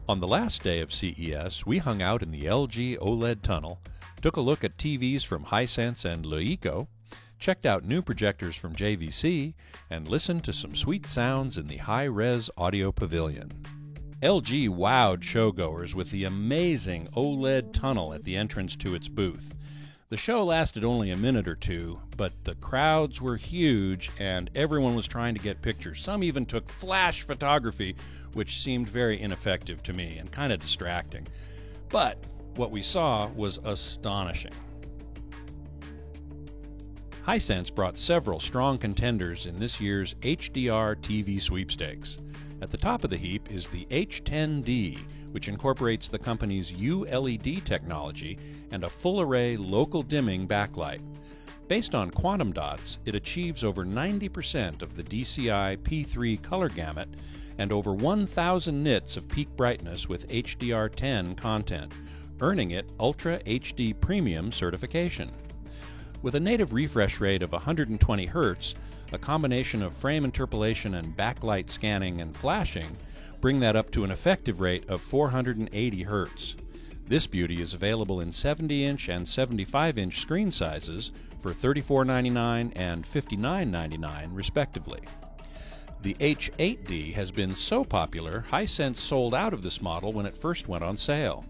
On the last day of CES, we hung out in the LG OLED tunnel, took a look at TVs from Hisense and LeEco, checked out new projectors from JVC, and listened to some sweet sounds in the high-res audio pavilion. LG wowed showgoers with the amazing OLED tunnel at the entrance to its booth. The show lasted only a minute or two, but the crowds were huge and everyone was trying to get pictures. Some even took flash photography, which seemed very ineffective to me and kind of distracting. But what we saw was astonishing. Hisense brought several strong contenders in this year's HDR TV sweepstakes. At the top of the heap is the H10D, which incorporates the company's ULED technology and a full-array local dimming backlight. Based on quantum dots, it achieves over 90% of the DCI P3 color gamut and over 1,000 nits of peak brightness with HDR10 content, earning it Ultra HD Premium certification. With a native refresh rate of 120 Hz, a combination of frame interpolation and backlight scanning and flashing bring that up to an effective rate of 480 Hz. This beauty is available in 70-inch and 75-inch screen sizes for $34.99 and $59.99 respectively. The H8D has been so popular, Hisense sold out of this model when it first went on sale.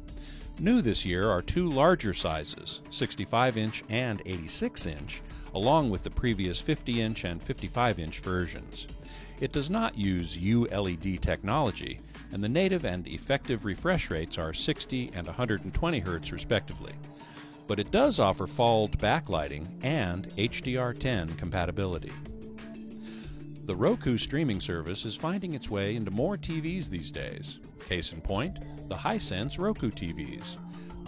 New this year are two larger sizes, 65-inch and 86-inch, along with the previous 50-inch and 55-inch versions. It does not use ULED technology, and the native and effective refresh rates are 60 and 120 Hz respectively. But it does offer fold backlighting and HDR10 compatibility. The Roku streaming service is finding its way into more TVs these days. Case in point, the Hisense Roku TVs.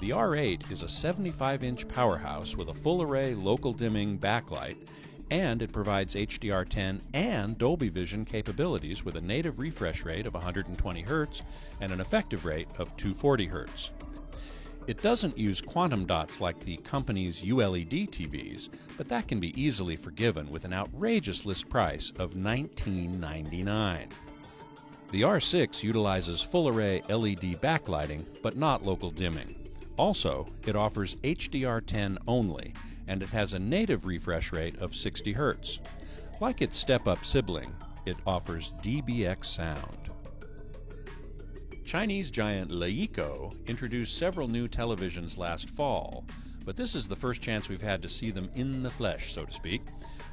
The R8 is a 75-inch powerhouse with a full-array local dimming backlight, and it provides HDR10 and Dolby Vision capabilities with a native refresh rate of 120 Hz and an effective rate of 240 Hz. It doesn't use quantum dots like the company's ULED TVs, but that can be easily forgiven with an outrageous list price of $19.99. The R6 utilizes full-array LED backlighting, but not local dimming. Also, it offers HDR10 only, and it has a native refresh rate of 60 Hz. Like its step-up sibling, it offers DBX sound. Chinese giant LeEco introduced several new televisions last fall, but this is the first chance we've had to see them in the flesh, so to speak.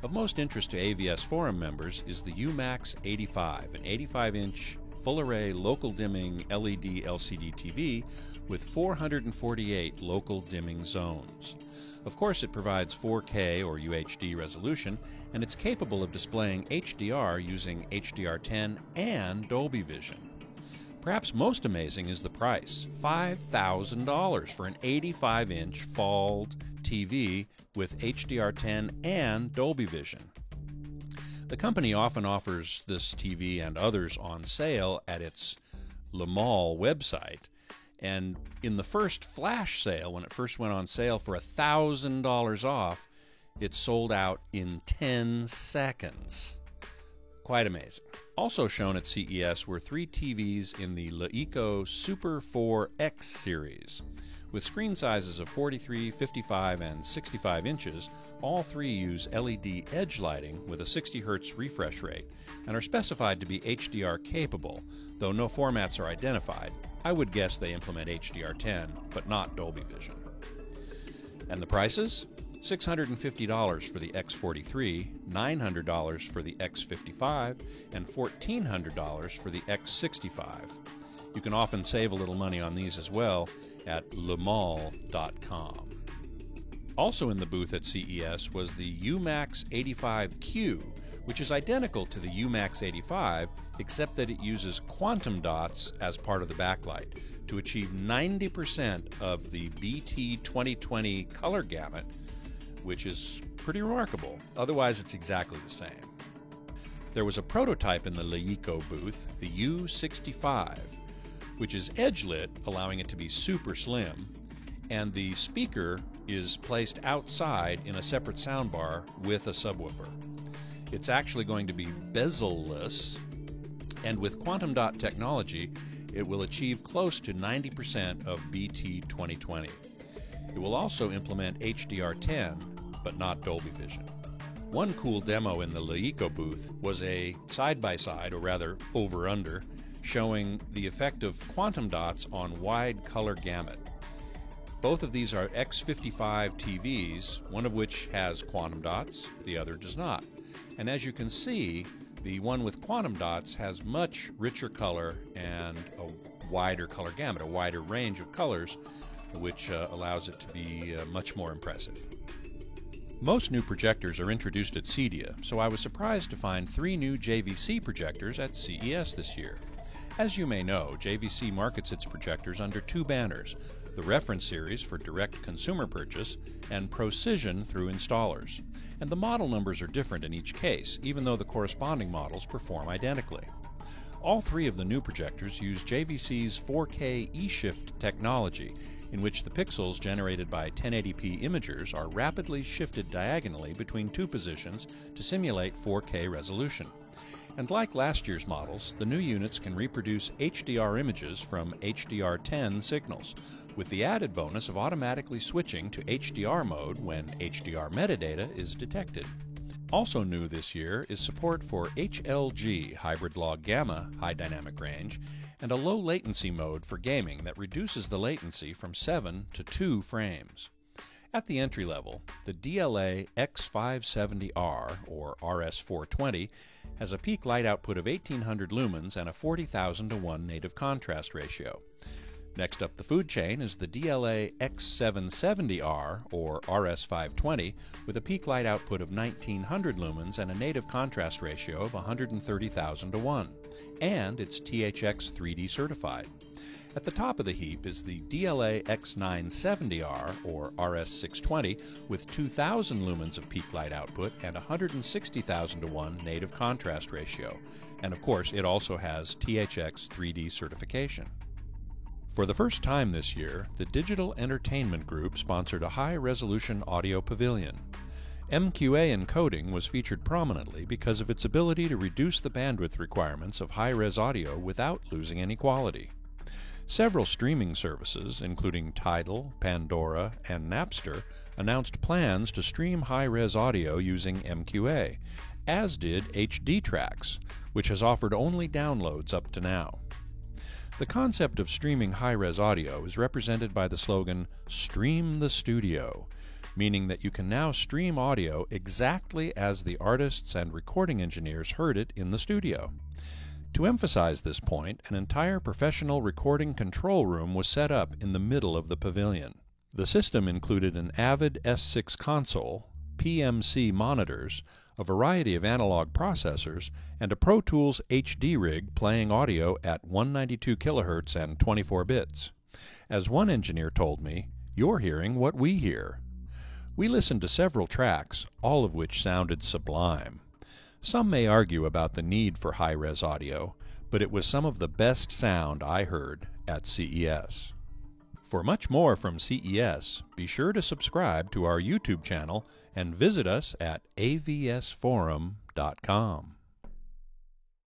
Of most interest to AVS Forum members is the UMAX 85, an 85-inch full-array local dimming LED LCD TV with 448 local dimming zones. Of course, it provides 4K or UHD resolution, and it's capable of displaying HDR using HDR10 and Dolby Vision. Perhaps most amazing is the price, $5,000 for an 85-inch fold TV with HDR10 and Dolby Vision. The company often offers this TV and others on sale at its Le Mall website, and in the first flash sale, when it first went on sale for $1,000 off, it sold out in 10 seconds. Quite amazing. Also shown at CES were three TVs in the LeEco Super 4X series. With screen sizes of 43, 55, and 65 inches, all three use LED edge lighting with a 60 Hz refresh rate and are specified to be HDR capable, though no formats are identified. I would guess they implement HDR10, but not Dolby Vision. And the prices? $650 for the X43, $900 for the X55, and $1,400 for the X65. You can often save a little money on these as well at lemall.com. Also in the booth at CES was the UMAX 85Q, which is identical to the UMAX 85, except that it uses quantum dots as part of the backlight to achieve 90% of the BT 2020 color gamut, which is pretty remarkable. Otherwise, it's exactly the same. There was a prototype in the LeEco booth, the U65, which is edge-lit, allowing it to be super slim, and the speaker is placed outside in a separate soundbar with a subwoofer. It's actually going to be bezel-less, and with quantum dot technology, it will achieve close to 90% of BT 2020. It will also implement HDR10, but not Dolby Vision. One cool demo in the LeEco booth was a side-by-side, or rather over-under, showing the effect of quantum dots on wide color gamut. Both of these are X55 TVs, one of which has quantum dots, the other does not. And as you can see, the one with quantum dots has much richer color and a wider color gamut, a wider range of colors, which allows it to be much more impressive. Most new projectors are introduced at CEDIA, so I was surprised to find 3 new JVC projectors at CES this year. As you may know, JVC markets its projectors under 2 banners, the Reference Series for direct consumer purchase and Procision through installers. And the model numbers are different in each case, even though the corresponding models perform identically. All 3 of the new projectors use JVC's 4K eShift technology, in which the pixels generated by 1080p imagers are rapidly shifted diagonally between 2 positions to simulate 4K resolution. And like last year's models, the new units can reproduce HDR images from HDR10 signals, with the added bonus of automatically switching to HDR mode when HDR metadata is detected. Also new this year is support for HLG, hybrid log gamma, high dynamic range, and a low latency mode for gaming that reduces the latency from 7 to 2 frames. At the entry level, the DLA X570R, or RS420, has a peak light output of 1800 lumens and a 40,000 to 1 native contrast ratio. Next up the food chain is the DLA X770R, or RS520, with a peak light output of 1900 lumens and a native contrast ratio of 130,000 to 1, and it's THX 3D certified. At the top of the heap is the DLA X970R, or RS620, with 2000 lumens of peak light output and 160,000 to 1 native contrast ratio. And of course, it also has THX 3D certification. For the first time this year, the Digital Entertainment Group sponsored a high-resolution audio pavilion. MQA encoding was featured prominently because of its ability to reduce the bandwidth requirements of high-res audio without losing any quality. Several streaming services, including Tidal, Pandora, and Napster, announced plans to stream high-res audio using MQA, as did HD Tracks, which has offered only downloads up to now. The concept of streaming high-res audio is represented by the slogan, "Stream the Studio," meaning that you can now stream audio exactly as the artists and recording engineers heard it in the studio. To emphasize this point, an entire professional recording control room was set up in the middle of the pavilion. The system included an Avid S6 console, PMC monitors, a variety of analog processors, and a Pro Tools HD rig playing audio at 192 kHz and 24 bits. As one engineer told me, "You're hearing what we hear." We listened to several tracks, all of which sounded sublime. Some may argue about the need for high-res audio, but it was some of the best sound I heard at CES. For much more from CES, be sure to subscribe to our YouTube channel and visit us at avsforum.com.